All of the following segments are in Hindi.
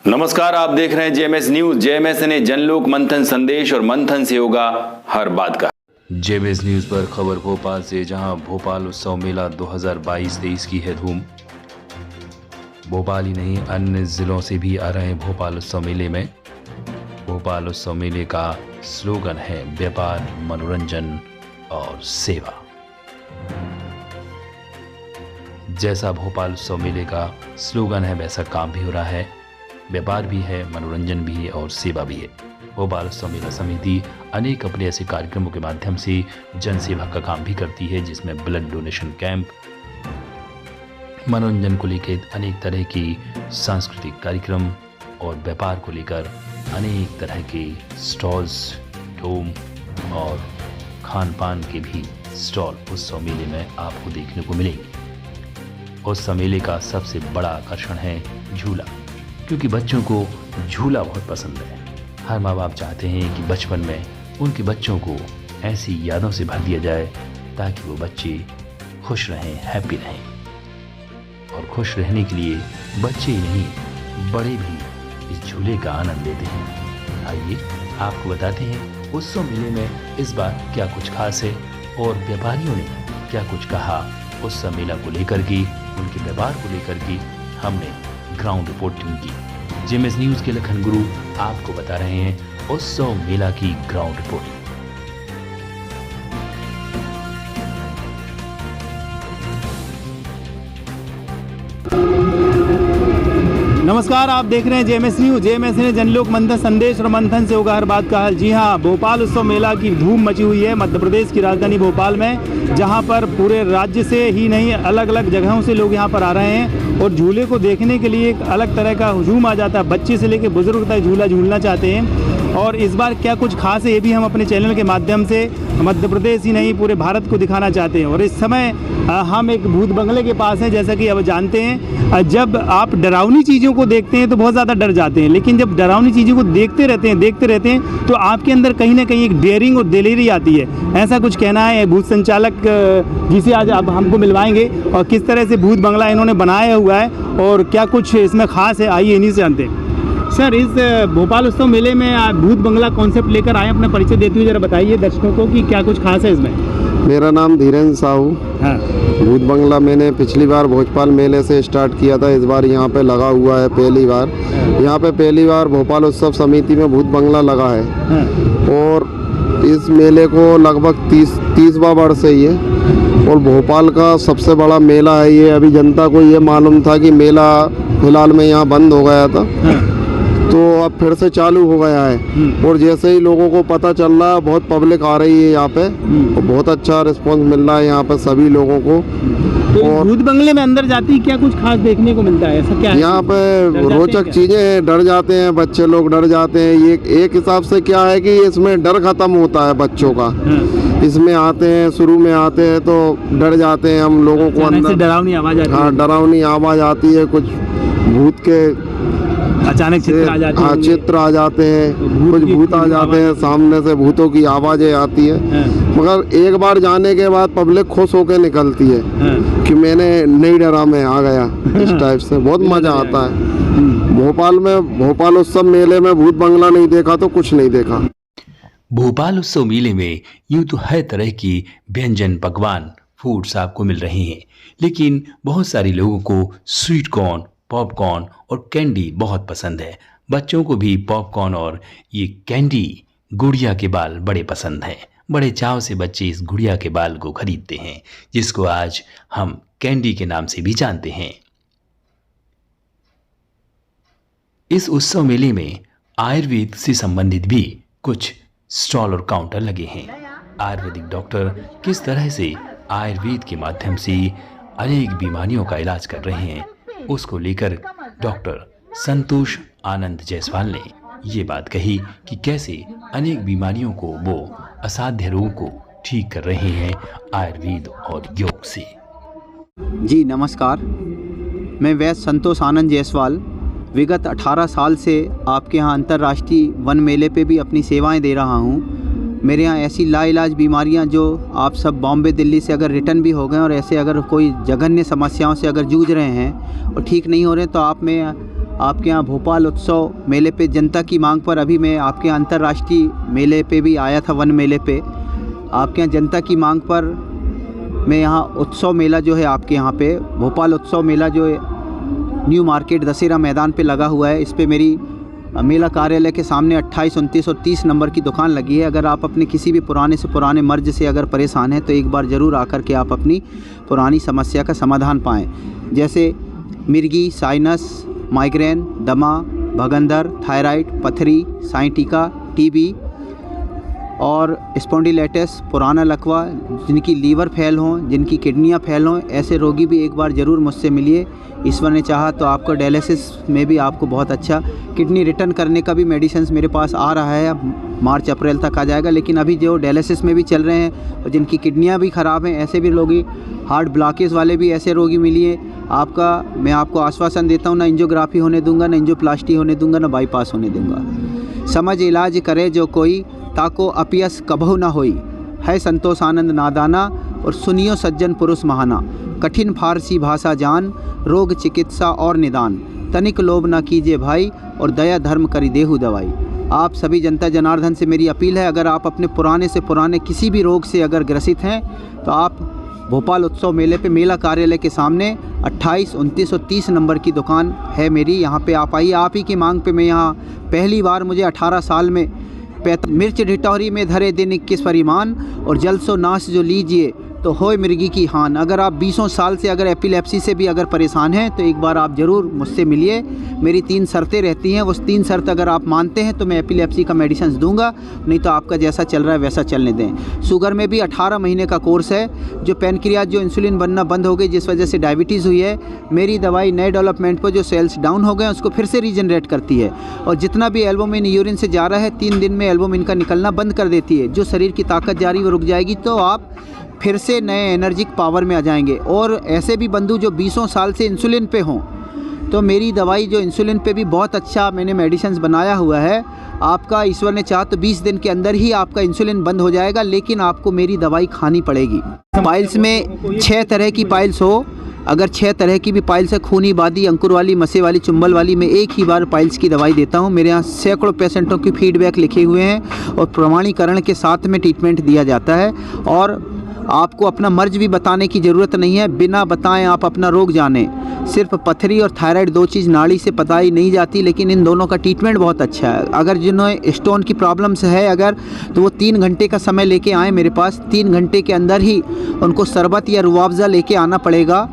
नमस्कार, आप देख रहे हैं जेएमएस न्यूज। जेएमएस ने जनलोक मंथन संदेश और मंथन से होगा हर बात का। जेएमएस न्यूज पर खबर भोपाल से, जहां भोपाल उत्सव मेला 2022-23 की है धूम। भोपाल ही नहीं, अन्य जिलों से भी आ रहे हैं भोपाल उत्सव मेले में। भोपाल उत्सव मेले का स्लोगन है व्यापार, मनोरंजन और सेवा। जैसा भोपाल उत्सव मेले का स्लोगन है वैसा काम भी हो रहा है। व्यापार भी है, मनोरंजन भी है और सेवा भी है। भोपाल उत्सव मेला समिति अनेक अपने ऐसे कार्यक्रमों के माध्यम से जन सेवा का काम भी करती है, जिसमें ब्लड डोनेशन कैंप, मनोरंजन को लेकर अनेक तरह की सांस्कृतिक कार्यक्रम और व्यापार को लेकर अनेक तरह के स्टॉल्स, डोम और खान पान के भी स्टॉल उत्सव मेले में आपको देखने को मिलेंगे। उत्सव मेले का सबसे बड़ा आकर्षण है झूला, क्योंकि बच्चों को झूला बहुत पसंद है। हर माँ बाप चाहते हैं कि बचपन में उनके बच्चों को ऐसी यादों से भर दिया जाए ताकि वो बच्चे खुश रहें, हैप्पी रहें। और खुश रहने के लिए बच्चे ही नहीं, बड़े भी इस झूले का आनंद लेते हैं। आइए आपको बताते हैं उत्सव मेले में इस बार क्या कुछ खास है और व्यापारियों ने क्या कुछ कहा उत्सव मेला को लेकर के, उनके व्यापार को लेकर के। हमने ग्राउंड रिपोर्टिंग की। जेएमएस न्यूज के लखन गुरु आपको बता रहे हैं उत्सव मेला की ग्राउंड रिपोर्टिंग। नमस्कार, आप देख रहे हैं जेएमएस न्यूज। जेएमएस ने जनलोक मंथन संदेश और मंथन से होगा हर बात का हाल। जी हाँ, भोपाल उत्सव मेला की धूम मची हुई है मध्य प्रदेश की राजधानी भोपाल में, जहाँ पर पूरे राज्य से ही नहीं अलग अलग जगहों से लोग यहाँ पर आ रहे हैं और झूले को देखने के लिए एक अलग तरह का हुजूम आ जाता है। बच्चे से लेकर बुजुर्ग तक झूला झूलना चाहते हैं। और इस बार क्या कुछ खास है ये भी हम अपने चैनल के माध्यम से मध्य प्रदेश ही नहीं पूरे भारत को दिखाना चाहते हैं। और इस समय हम एक भूत बंगले के पास हैं। जैसा कि अब जानते हैं, जब आप डरावनी चीज़ों को देखते हैं तो बहुत ज़्यादा डर जाते हैं, लेकिन जब डरावनी चीज़ों को देखते रहते हैं तो आपके अंदर कहीं ना कहीं एक डेयरिंग और दिलेरी आती है। ऐसा कुछ कहना है भूत संचालक जिसे आज आप हमको मिलवाएंगे और किस तरह से भूत बंगला इन्होंने बनाया हुआ है और क्या कुछ इसमें खास है, आइए इन्हीं से जानते हैं। सर, इस भोपाल उत्सव मेले में आप भूत बंगला कॉन्सेप्ट लेकर आए, अपना परिचय देते हुए जरा बताइए दर्शकों को कि क्या कुछ खास है इसमें। मेरा नाम धीरेन्द्र साहू। हाँ। भूत बंगला मैंने पिछली बार भोपाल मेले से स्टार्ट किया था, इस बार यहाँ पे लगा हुआ है पहली बार। यहाँ पे पहली बार भोपाल उत्सव समिति में भूत बंगला लगा है। हाँ। और इस मेले को लगभग 30वां वर्ष है ये, और भोपाल का सबसे बड़ा मेला है ये। अभी जनता को ये मालूम था कि मेला फिलहाल में यहाँ बंद हो गया था। हाँ। तो अब फिर से चालू हो गया है। और जैसे ही लोगों को पता चल रहा है, बहुत पब्लिक आ रही है यहाँ पे और बहुत अच्छा रिस्पांस मिल रहा है यहाँ पे सभी लोगों को। तो और भूत बंगले में अंदर जाती क्या कुछ खास देखने को मिलता है, ऐसा क्या है? यहाँ पे रोचक चीजें हैं, डर जाते हैं बच्चे लोग, डर जाते हैं। ये एक हिसाब से क्या है कि इसमें डर खत्म होता है बच्चों का। इसमें आते हैं, शुरू में आते हैं तो डर जाते हैं हम लोगों को, अंदर डरावनी आवाज आती है। हाँ, डरावनी आवाज आती है, कुछ भूत के अचानक चित्र आ जाते हैं। हाँ, चित्र आ जाते हैं, कुछ भूत आ जाते हैं, सामने से भूतों की आवाजें आती है। मगर एक बार जाने के बाद पब्लिक खुश होकर निकलती है कि मैंने नहीं डरा, मैं आ गया। इस टाइप से बहुत मजा आता है। भोपाल उत्सव मेले में भूत बंगला नहीं देखा तो कुछ नहीं देखा। भोपाल उत्सव मेले में यूं तो हर तरह की व्यंजन, पकवान, फूड्स आपको मिल रहे हैं, लेकिन बहुत सारे लोगों को स्वीट कॉर्न, पॉपकॉर्न और कैंडी बहुत पसंद है। बच्चों को भी पॉपकॉर्न और ये कैंडी, गुड़िया के बाल बड़े पसंद हैं। बड़े चाव से बच्चे इस गुड़िया के बाल को खरीदते हैं, जिसको आज हम कैंडी के नाम से भी जानते हैं। इस उत्सव मेले में आयुर्वेद से संबंधित भी कुछ स्टॉल और काउंटर लगे हैं। आयुर्वेदिक डॉक्टर किस तरह से आयुर्वेद के माध्यम से अनेक बीमारियों का इलाज कर रहे हैं, उसको लेकर डॉक्टर संतोष आनंद जायसवाल ने ये बात कही कि कैसे अनेक बीमारियों को वो असाध्य रोग को ठीक कर रहे हैं आयुर्वेद और योग से। जी नमस्कार, मैं वैद्य संतोष आनंद जायसवाल विगत 18 साल से आपके यहाँ अंतर्राष्ट्रीय वन मेले पे भी अपनी सेवाएं दे रहा हूँ। मेरे यहाँ ऐसी लाइलाज बीमारियाँ जो आप सब बॉम्बे दिल्ली से अगर रिटर्न भी हो गए और ऐसे अगर कोई जघन्य समस्याओं से अगर जूझ रहे हैं और ठीक नहीं हो रहे, तो आप में आपके यहाँ भोपाल उत्सव मेले पे जनता की मांग पर अभी मैं आपके यहाँ अंतर्राष्ट्रीय मेले पे भी आया था, वन मेले पे। आपके यहाँ जनता की मांग पर मैं यहाँ उत्सव मेला जो है आपके यहाँ पे भोपाल उत्सव मेला जो न्यू मार्केट दशहरा मैदान पे लगा हुआ है, इस पे मेरी मेला कार्यालय के सामने 28, 29 और 30 नंबर की दुकान लगी है। अगर आप अपने किसी भी पुराने से पुराने मर्ज से अगर परेशान हैं तो एक बार ज़रूर आकर के आप अपनी पुरानी समस्या का समाधान पाएँ, जैसे मिर्गी, साइनस, माइग्रेन, दमा, भगंदर, थायराइड, पथरी, साइटिका, टीबी और स्पॉन्डिलाइटिस, पुराना लकवा, जिनकी लीवर फेल हों, जिनकी किडनियां फेल हों, ऐसे रोगी भी एक बार ज़रूर मुझसे मिलिए। ईश्वर ने चाहा तो आपको डायलिसिस में भी आपको बहुत अच्छा किडनी रिटर्न करने का भी मेडिसिन्स मेरे पास आ रहा है, मार्च अप्रैल तक आ जाएगा। लेकिन अभी जो डायलिसिस में भी चल रहे हैं और जिनकी किडनियाँ भी ख़राब हैं, ऐसे भी रोगी, हार्ट ब्लॉकेज वाले भी ऐसे रोगी मिलिए। मैं आपको आश्वासन देता हूँ, ना एंजियोग्राफी होने दूंगा, ना एंजियोप्लास्टी होने दूंगा, ना बाईपास होने दूंगा। समझ इलाज करे जो कोई, ताको अपयस कबहु न होई। है संतोष आनंद नादाना और सुनियो सज्जन पुरुष महाना। कठिन फारसी भाषा जान, रोग चिकित्सा और निदान। तनिक लोभ न कीजिए भाई और दया धर्म करी देहु दवाई। आप सभी जनता जनार्दन से मेरी अपील है, अगर आप अपने पुराने से पुराने किसी भी रोग से अगर ग्रसित हैं तो आप भोपाल उत्सव मेले पे मेला कार्यालय के सामने 28, 29 और 30 नंबर की दुकान है मेरी, यहाँ पे आप आइए। आप ही की मांग पे मैं यहाँ पहली बार, मुझे 18 साल में मिर्च ढिठौरी में धरे दिन 21 परिमाण और जल सो नाश जो लीजिए तो होए मिर्गी की हान। अगर आप 20 साल से अगर एपिलेप्सी से भी अगर परेशान हैं तो एक बार आप ज़रूर मुझसे मिलिए। मेरी 3 शर्तें रहती हैं, उस 3 शर्त अगर आप मानते हैं तो मैं एपिलेप्सी का मेडिसिन दूंगा, नहीं तो आपका जैसा चल रहा है वैसा चलने दें। शुगर में भी 18 महीने का कोर्स है। जो पेनक्रियाज जो इंसुलिन बनना बंद हो गई, जिस वजह से डायबिटीज़ हुई है, मेरी दवाई नए डेवलपमेंट पर जो सेल्स डाउन हो गए उसको फिर से रीजनरेट करती है। और जितना भी एल्बुमिन यूरिन से जा रहा है 3 दिन में एल्बुमिन का निकलना बंद कर देती है। जो शरीर की ताकत जा रही वो रुक जाएगी, तो आप फिर से नए एनर्जिक पावर में आ जाएंगे। और ऐसे भी बंधु जो 20 साल से इंसुलिन पे हों, तो मेरी दवाई जो इंसुलिन पे भी बहुत अच्छा मैंने मेडिसिन बनाया हुआ है। आपका ईश्वर ने चाहा तो 20 दिन के अंदर ही आपका इंसुलिन बंद हो जाएगा, लेकिन आपको मेरी दवाई खानी पड़ेगी। पाइल्स में 6 तरह की पाइल्स हो, अगर 6 तरह की भी पाइल्स है, खूनी, बादी, अंकुर वाली, मसे वाली, चुंबल वाली, मैं एक ही बार पाइल्स की दवाई देता हूँ। मेरे यहाँ सैकड़ों पेशेंटों की फीडबैक लिखे हुए हैं और प्रमाणीकरण के साथ में ट्रीटमेंट दिया जाता है। और आपको अपना मर्ज भी बताने की ज़रूरत नहीं है, बिना बताएं आप अपना रोग जानें। सिर्फ पथरी और थायराइड 2 चीज़ नाड़ी से बताई नहीं जाती, लेकिन इन दोनों का ट्रीटमेंट बहुत अच्छा है। अगर जिन्हें स्टोन की प्रॉब्लम्स है अगर, तो वो 3 घंटे का समय लेके आए मेरे पास। 3 घंटे के अंदर ही उनको शरबत या रुआवज़ा लेके आना पड़ेगा।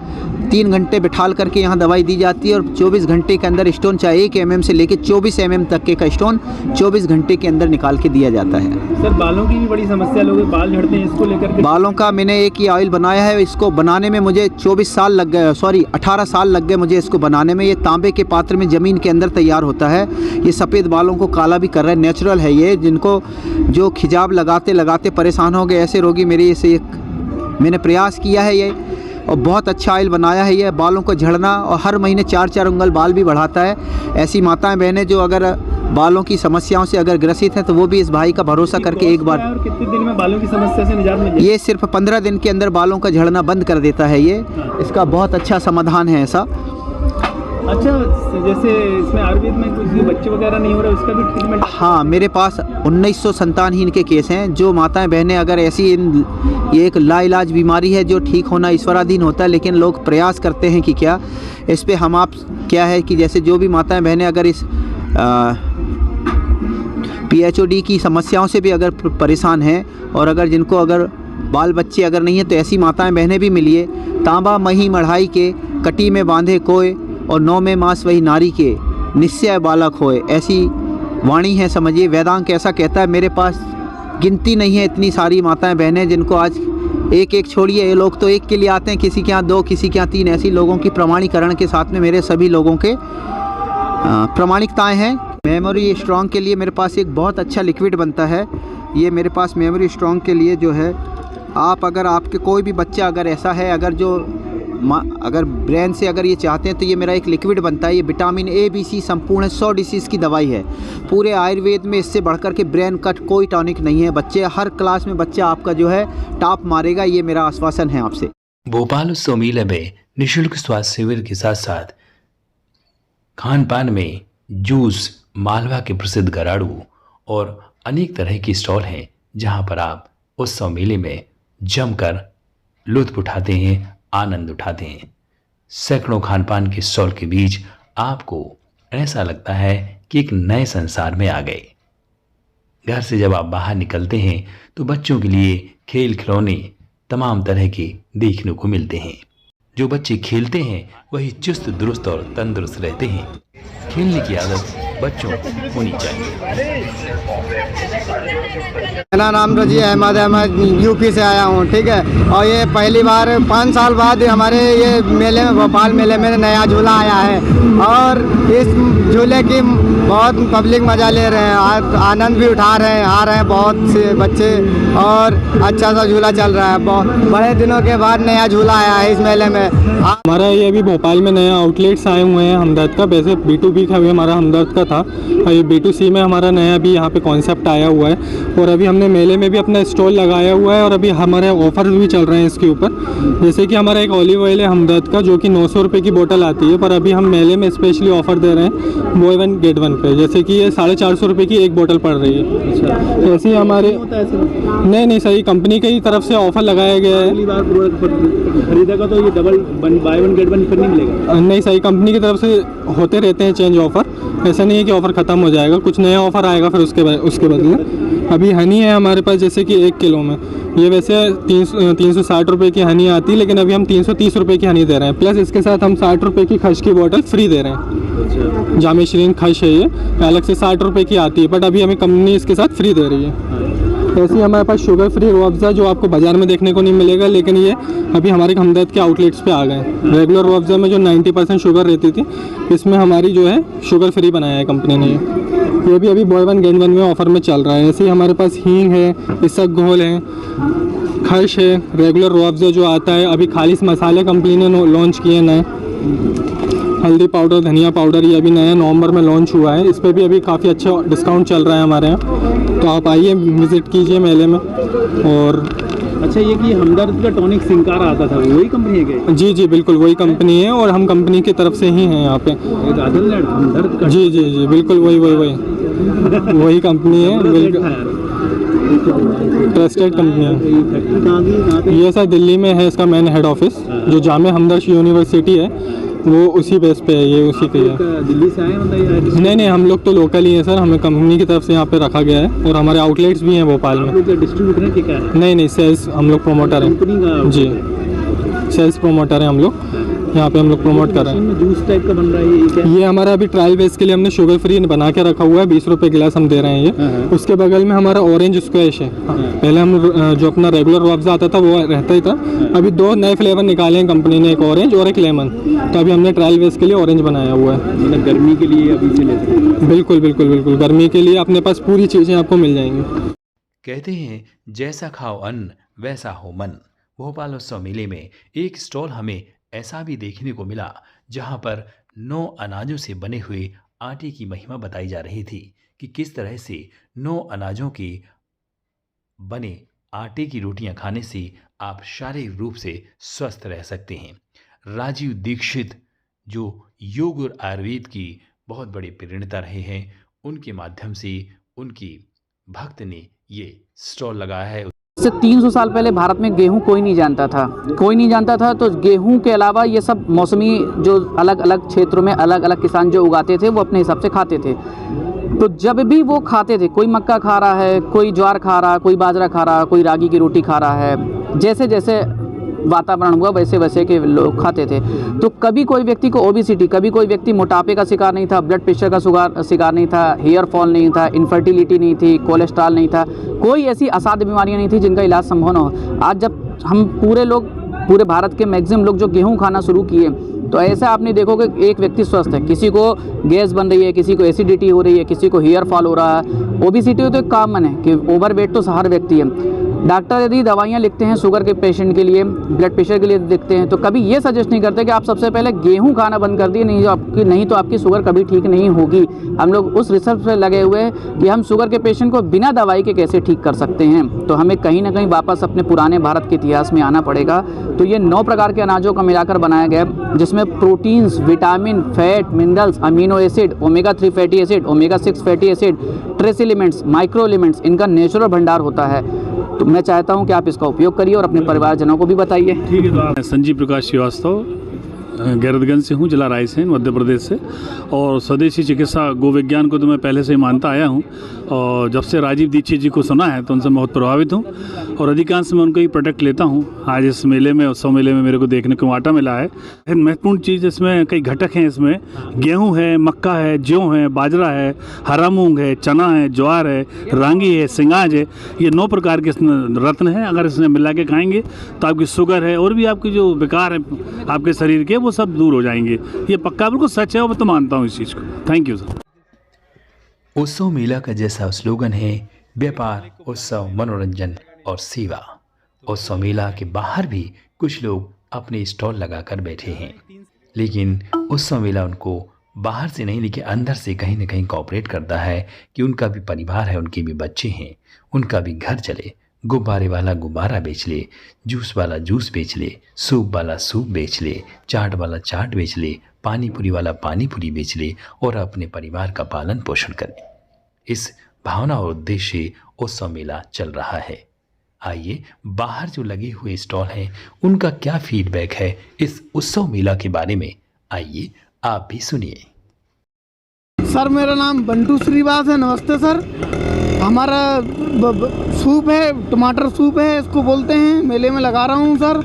3 घंटे बिठाल करके यहाँ दवाई दी जाती है और 24 घंटे के अंदर स्टोन, चाहे 1 mm से लेके 24 mm तक के का स्टोन 24 घंटे के अंदर निकाल के दिया जाता है। सर, बालों की भी बड़ी समस्या, लोग बाल झड़ते हैं, इसको लेकर के बालों का मैंने एक ही ऑयल बनाया है, इसको बनाने में मुझे 24 साल लग गए, 18 साल लग गए मुझे इसको बनाने में। ये तांबे के पात्र में ज़मीन के अंदर तैयार होता है। ये सफ़ेद बालों को काला भी कर रहा है, नेचुरल है ये। जिनको जो खिजाब लगाते लगाते परेशान हो गए ऐसे रोगी मेरे से मैंने प्रयास किया है ये, और बहुत अच्छा ऑयल बनाया है ये। बालों को झड़ना और हर महीने 4-4 उंगल बाल भी बढ़ाता है। ऐसी माताएं बहनें जो अगर बालों की समस्याओं से अगर ग्रसित हैं तो वो भी इस भाई का भरोसा करके एक बार। और कितने दिन में बालों की समस्या से निजात मिल जाएगी? ये सिर्फ 15 दिन के अंदर बालों का झड़ना बंद कर देता है ये। इसका बहुत अच्छा समाधान है ऐसा। अच्छा, जैसे इसमें आयुर्वेद में कुछ बच्चे वगैरह नहीं हो रहा, उसका भी ट्रीटमेंट? हाँ, मेरे पास 1900 संतानहीन के केस हैं। जो माताएं बहनें अगर ऐसी, ये एक लाइलाज बीमारी है जो ठीक होना ईश्वराधीन होता है, लेकिन लोग प्रयास करते हैं कि क्या इस पे हम आप क्या है कि जैसे जो भी माताएं बहनें अगर इस PHOD की समस्याओं से भी अगर परेशान हैं और अगर जिनको अगर बाल बच्चे अगर नहीं है, तो ऐसी माताएं बहनें भी मिलिए। तांबा मही मढ़ाई के, कटी में बांधे कोय और 9 में मास वही नारी के, निश्चय बालक होए, ऐसी वाणी है समझिए। वेदांग ऐसा कहता है। मेरे पास गिनती नहीं है इतनी सारी माताएं बहनें जिनको आज एक छोड़िए, ये लोग तो एक के लिए आते हैं, किसी के यहाँ 2, किसी के यहाँ 3, ऐसी लोगों की प्रमाणीकरण के साथ में मेरे सभी लोगों के प्रमाणिकताएं हैं। मेमोरी स्ट्रॉन्ग के लिए मेरे पास एक बहुत अच्छा लिक्विड बनता है। ये मेरे पास मेमोरी स्ट्रॉन्ग के लिए जो है, आप अगर आपके कोई भी बच्चा अगर ऐसा है अगर जो अगर ब्रेन से अगर ये चाहते हैं तो ये मेरा एक लिक्विड बनता है। ये विटामिन ABC संपूर्ण 100 डिसीज़ की दवाई है। पूरे आयुर्वेद में इससे बढ़कर के ब्रेन का कोई टॉनिक नहीं है। बच्चे हर क्लास में बच्चा आपका जो है टॉप मारेगा, ये मेरा आश्वासन है आपसे। भोपाल उत्सव मेले में निःशुल्क स्वास्थ्य शिविर के साथ साथ खान पान में जूस, मालवा के प्रसिद्ध गराड़ू और अनेक तरह की स्टॉल हैं जहां पर आप उत्सव मेले में जमकर लुत्फ उठाते हैं, आनंद उठाते हैं। सैकड़ों खान पान के स्टॉल के बीच आपको ऐसा लगता है कि एक नए संसार में आ गए। घर से जब आप बाहर निकलते हैं तो बच्चों के लिए खेल खिलौने तमाम तरह के देखने को मिलते हैं। जो बच्चे खेलते हैं वही चुस्त दुरुस्त और तंदुरुस्त रहते हैं। खेलने की आदत बच्चों को होनी चाहिए। मेरा नाम रजी अहमद है, मैं यूपी से आया हूँ, ठीक है। और ये पहली बार 5 साल बाद हमारे ये मेले में, भोपाल मेले में नया झूला आया है और इस झूले की बहुत पब्लिक मज़ा ले रहे हैं, आनंद भी उठा रहे हैं, आ रहे हैं बहुत से बच्चे और अच्छा सा झूला चल रहा है। बहुत बड़े दिनों के बाद नया झूला आया है इस मेले में। हमारा ये अभी भोपाल में नया आउटलेट्स आए हुए हैं हमदर्द का। वैसे B2B का भी हमारा हमदर्द का था और ये B2C में हमारा नया भी यहाँ पे कॉन्सेप्ट आया हुआ है और अभी हमने मेले में भी अपना स्टॉल लगाया हुआ है और अभी हमारे ऑफर्स भी चल रहे हैं इसके ऊपर। जैसे कि हमारा एक ऑलिव ऑयल है हमदर्द का जो कि 900 रुपये की बोतल आती है, पर अभी हम मेले में स्पेशली ऑफर दे रहे हैं बाय 1 गेट 1 पे। जैसे कि ये 450 रुपये की एक बोतल पड़ रही है। अच्छा, ऐसे ही हमारे नहीं सही कंपनी की तरफ से ऑफर लगाया गया है। खरीदेगा तो ये डबल बाय 1 गेट 1 फिर नहीं मिलेगा? नहीं सही कंपनी की तरफ से होते रहते हैं चेंज ऑफर। ऐसा नहीं है कि ऑफ़र ख़त्म हो जाएगा, कुछ नया ऑफ़र आएगा फिर उसके बदले। अभी हनी है हमारे पास जैसे कि 1 किलो में ये वैसे 360 रुपये की हनी आती है, लेकिन अभी हम 330 रुपये की हनी दे रहे हैं। प्लस इसके साथ हम 60 रुपये की खश की बोतल फ्री दे रहे हैं। जामे श्रीन खश है, ये अलग से 60 रुपये की आती है, बट अभी हमें कंपनी इसके साथ फ्री दे रही है। ऐसे ही हमारे पास शुगर फ्री रुअफ़ज़ा जो आपको बाज़ार में देखने को नहीं मिलेगा, लेकिन ये अभी हमारे हमदर्द के आउटलेट्स पे आ गए हैं। रेगुलर रुअफ़ज़ा में जो 90% शुगर रहती थी, इसमें हमारी जो है शुगर फ्री बनाया है कंपनी ने। ये भी अभी बाय 1 गेट 1 में ऑफ़र में चल रहा है। ऐसे ही हमारे पास हींग है, इसबगोल है, खश है, रेगुलर रुअफ़ज़ा जो आता है। अभी खालिस मसाले कंपनी ने लॉन्च किए नए, हल्दी पाउडर, धनिया पाउडर, ये अभी नया नवंबर में लॉन्च हुआ है। इस पर भी अभी काफ़ी अच्छा डिस्काउंट चल रहा है हमारे यहाँ, तो आप आइए विज़िट कीजिए मेले में। और अच्छा, ये कि हमदर्द का टॉनिक सिंकारा आता था, वही कंपनी है क्या? जी बिल्कुल वही कंपनी है और हम कंपनी की तरफ से ही हैं यहाँ पे। हमदर्द का? जी बिल्कुल वही कंपनी है, बिल्कुल ट्रस्टेड कंपनी है। ये सर दिल्ली में है इसका मेन हेड ऑफिस, जो जामे हमदर्द यूनिवर्सिटी है वो उसी बेस पे है, ये उसी के है। दिल्ली से आए मतलब? नहीं हम लोग तो लोकल ही हैं सर, हमें कंपनी की तरफ से यहाँ पे रखा गया है और हमारे आउटलेट्स भी हैं भोपाल में। डिस्ट्रीब्यूटर है क्या? नहीं सेल्स, हम लोग प्रोमोटर हैं। कंपनी का? जी सेल्स प्रोमोटर हैं हम लोग, यहाँ पे हम लोग प्रमोट कर रहे हैं। जूस टाइप का बन रहा है ये क्या? ये हमारा अभी ट्रायल बेस के लिए हमने शुगर फ्री बना के रखा हुआ है, 20 रुपये गिलास हम दे रहे हैं ये। उसके बगल में हमारा ऑरेंज स्क्वैश है। पहले हम जो अपना रेगुलर रुअफ़ज़ा आता था वो रहता ही था, अभी 2 नए फ्लेवर निकाले हैं कंपनी ने, एक ऑरेंज और एक लेमन। तो अभी हमने ट्रायल बेस के लिए ऑरेंज बनाया हुआ है। मतलब गर्मी के लिए अभी से ले सकते हैं? बिल्कुल गर्मी के लिए अपने पास पूरी चीज़ें आपको मिल जाएंगी। कहते हैं जैसा खाओ अन्न वैसा हो मन। भोपाल उत्सव मेले में एक स्टॉल हमें ऐसा भी देखने को मिला जहां पर 9 अनाजों से बने हुए आटे की महिमा बताई जा रही थी कि किस तरह से 9 अनाजों के बने आटे की रोटियां खाने से आप शारीरिक रूप से स्वस्थ रह सकते हैं। राजीव दीक्षित जो योग और आयुर्वेद की बहुत बड़े प्रेरणा रहे हैं, उनके माध्यम से उनकी भक्त ने ये स्टॉल लगाया है। से 300 साल पहले भारत में गेहूं कोई नहीं जानता था, तो गेहूं के अलावा ये सब मौसमी जो अलग अलग क्षेत्रों में अलग अलग किसान जो उगाते थे वो अपने हिसाब से खाते थे। तो जब भी वो खाते थे, कोई मक्का खा रहा है, कोई ज्वार खा रहा है, कोई बाजरा खा रहा है, कोई रागी की रोटी खा रहा है, जैसे जैसे वातावरण हुआ वैसे वैसे के लोग खाते थे। तो कभी कोई व्यक्ति को ओबेसिटी, कभी कोई व्यक्ति मोटापे का शिकार नहीं था, ब्लड प्रेशर का शिकार नहीं था, हेयर फॉल नहीं था, इनफर्टिलिटी नहीं थी, कोलेस्ट्रॉल नहीं था, कोई ऐसी असाध्य बीमारियां नहीं थी जिनका इलाज संभव न हो। आज जब हम पूरे भारत के मैक्सिमम लोग जो गेहूं खाना शुरू किए, तो ऐसा आपने देखोगे एक व्यक्ति स्वस्थ है, किसी को गैस बन रही है, किसी को एसिडिटी हो रही है, किसी को हेयर फॉल हो रहा है। ओबेसिटी तो एक कॉमन है कि ओवरवेट तो हर व्यक्ति है। डॉक्टर यदि दवाइयाँ लिखते हैं शुगर के पेशेंट के लिए, ब्लड प्रेशर के लिए लिखते हैं, तो कभी ये सजेस्ट नहीं करते कि आप सबसे पहले गेहूं खाना बंद कर दिए, नहीं तो आपकी शुगर कभी ठीक नहीं होगी। हम लोग उस रिसर्च पे लगे हुए हैं कि हम शुगर के पेशेंट को बिना दवाई के कैसे ठीक कर सकते हैं। तो हमें कहीं ना कहीं वापस अपने पुराने भारत के इतिहास में आना पड़ेगा। तो ये 9 प्रकार के अनाजों का मिलाकर बनाया गया है, जिसमें proteins, vitamin, fat, minerals, amino acid, omega 3 fatty acid, omega 6 fatty acid, trace elements, micro elements, इनका नेचुरल भंडार होता है। तो मैं चाहता हूं कि आप इसका उपयोग करिए और अपने परिवारजनों को भी बताइए। ठीक है। तो आप संजीव प्रकाश श्रीवास्तव गैरतगंज से हूँ, जिला रायसेन, मध्य प्रदेश से। और स्वदेशी चिकित्सा गो विज्ञान को तो मैं पहले से ही मानता आया हूँ, और जब से राजीव दीक्षित जी को सुना है तो उनसे बहुत प्रभावित हूँ, और अधिकांश मैं उनका ही प्रोडक्ट लेता हूँ। आज इस मेले में, उत्सव मेले में मेरे को देखने को आटा मिला है। महत्वपूर्ण चीज़ इसमें कई घटक हैं। इसमें गेहूँ है, मक्का है, जौ है, बाजरा है, हरा मूंग है, चना है, ज्वार है, रांगी है, सिंगाज है। ये 9 प्रकार के रत्न हैं। अगर इसमें मिला के खाएंगे तो आपकी शुगर है और भी आपकी जो विकार है आपके शरीर के, वो सब दूर हो जाएंगे। ये पक्का बिल्कुल सच है और मैं तो मानता हूँ इस चीज़ को। Thank you sir. उत्सव मेला का जैसा स्लोगन है, व्यापार, उत्सव, मनोरंजन और सेवा। उत्सव मेला के बाहर भी कुछ लोग अपने स्टॉल लगाकर बैठे हैं, लेकिन उत्सव मेला उनको बाहर से नहीं, लेकिन अंदर से कहीं ना कहीं कोऑपरेट करता है कि उनका भी परिवार है, उनके भी बच्चे हैं, उनका भी घर चले। गुब्बारे वाला गुब्बारा बेच ले, जूस वाला जूस बेच ले, सूप वाला सूप बेच ले, चाट वाला चाट बेच ले, पानी पूरी वाला पानी पूरी बेच ले और अपने परिवार का पालन पोषण करे। इस भावना और उद्देश्य उत्सव मेला चल रहा है। आइए बाहर जो लगे हुए स्टॉल हैं उनका क्या फीडबैक है इस उत्सव मेला के बारे में, आइए आप भी सुनिए। सर मेरा नाम बंटू श्रीवास है। नमस्ते सर। हमारा सूप है, टमाटर सूप है इसको बोलते हैं, मेले में लगा रहा हूँ सर।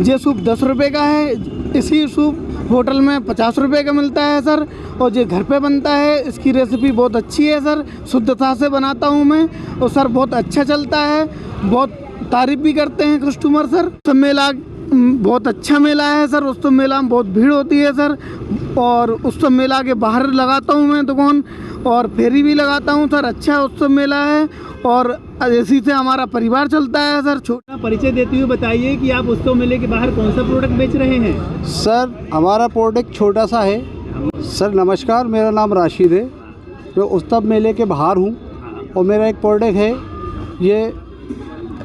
ये सूप 10 रुपये का है। इसी सूप होटल में 50 रुपये का मिलता है सर, और ये घर पे बनता है। इसकी रेसिपी बहुत अच्छी है सर, शुद्धता से बनाता हूँ मैं, और सर बहुत अच्छा चलता है, बहुत तारीफ़ भी करते हैं कस्टमर सर। सब मेला बहुत अच्छा मेला है सर। उत्सव मेला में बहुत भीड़ होती है सर, और उत्सव मेला के बाहर लगाता हूँ मैं दुकान, और फेरी भी लगाता हूँ सर। अच्छा उत्सव मेला है, और इसी से हमारा परिवार चलता है सर। छोटा परिचय देते हुए बताइए कि आप उत्सव मेले के बाहर कौन सा प्रोडक्ट बेच रहे हैं। सर हमारा प्रोडक्ट छोटा सा है सर। नमस्कार, मेरा नाम राशिद है, मैं उत्सव मेले के बाहर हूँ, और मेरा एक प्रोडक्ट है, ये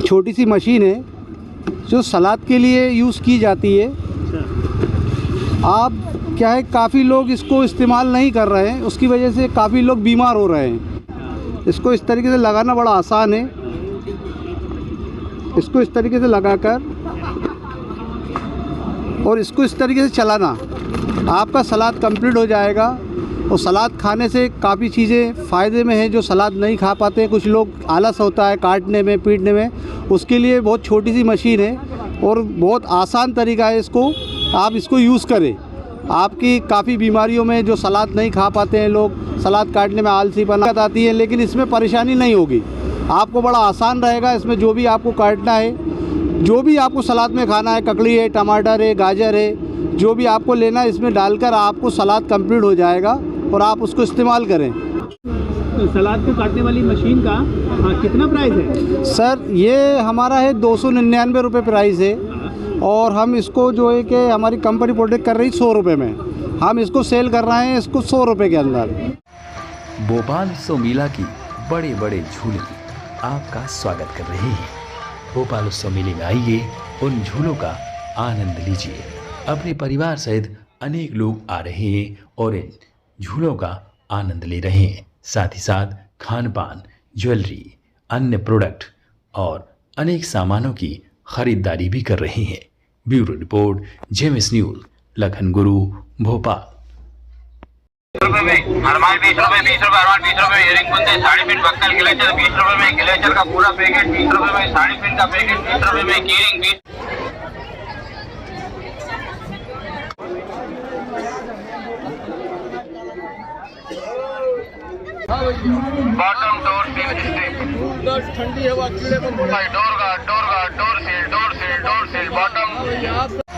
छोटी सी मशीन है जो सलाद के लिए यूज़ की जाती है। आप क्या है, काफ़ी लोग इसको इस्तेमाल नहीं कर रहे हैं, उसकी वजह से काफ़ी लोग बीमार हो रहे हैं। इसको इस तरीके से लगाना बड़ा आसान है। इसको इस तरीके से लगाकर और इसको इस तरीके से चलाना, आपका सलाद कंप्लीट हो जाएगा। और सलाद खाने से काफ़ी चीज़ें फ़ायदे में हैं जो सलाद नहीं खा पाते हैं। कुछ लोग आलस होता है काटने में, पीटने में, उसके लिए बहुत छोटी सी मशीन है और बहुत आसान तरीका है। आप इसको यूज़ करें। आपकी काफ़ी बीमारियों में जो सलाद नहीं खा पाते हैं लोग, सलाद काटने में आलसीपन आती है, लेकिन इसमें परेशानी नहीं होगी। आपको बड़ा आसान रहेगा। इसमें जो भी आपको काटना है, जो भी आपको सलाद में खाना है, ककड़ी है, टमाटर है, गाजर है, जो भी आपको लेना है इसमें डालकर आपको सलाद कंप्लीट हो जाएगा, और आप उसको इस्तेमाल करें। तो सलाद को काटने वाली मशीन का कितना प्राइस है सर? ये हमारा है 299 रुपये प्राइस है, और हम इसको जो है कि हमारी कंपनी प्रोडक्ट कर रही 100 रुपये में, हम इसको सेल कर रहे हैं इसको 100 रुपये के अंदर। भोपाल उत्सव मेला की बड़े बड़े झूले आपका स्वागत कर रहे हैं। भोपाल उत्सव मेले में आइए, उन झूलों का आनंद लीजिए। अपने परिवार सहित अनेक लोग आ रहे हैं और इन झूलों का आनंद ले रहे हैं। साथ ही साथ खान पान, ज्वेलरी, अन्य प्रोडक्ट और अनेक सामानों की खरीदारी भी कर रहे हैं। Bureau report, JMS news, Lakhan गुरु, भोपाल। 20 रुपए में हरमाल 20 रुपए, हरमाल 20 रुपए, इयरिंग बुंदे 3.5 फीट बक्कल गिलेचर 20 रुपए में, गिलेचर का पूरा पैकेट 20 रुपए में, 3.5 फीट का पैकेट 20 रुपए में, कीरिंग 20। बॉटम डोर सील, ठंडी हवा कीड़े मकोड़े, डोर सील, बॉटम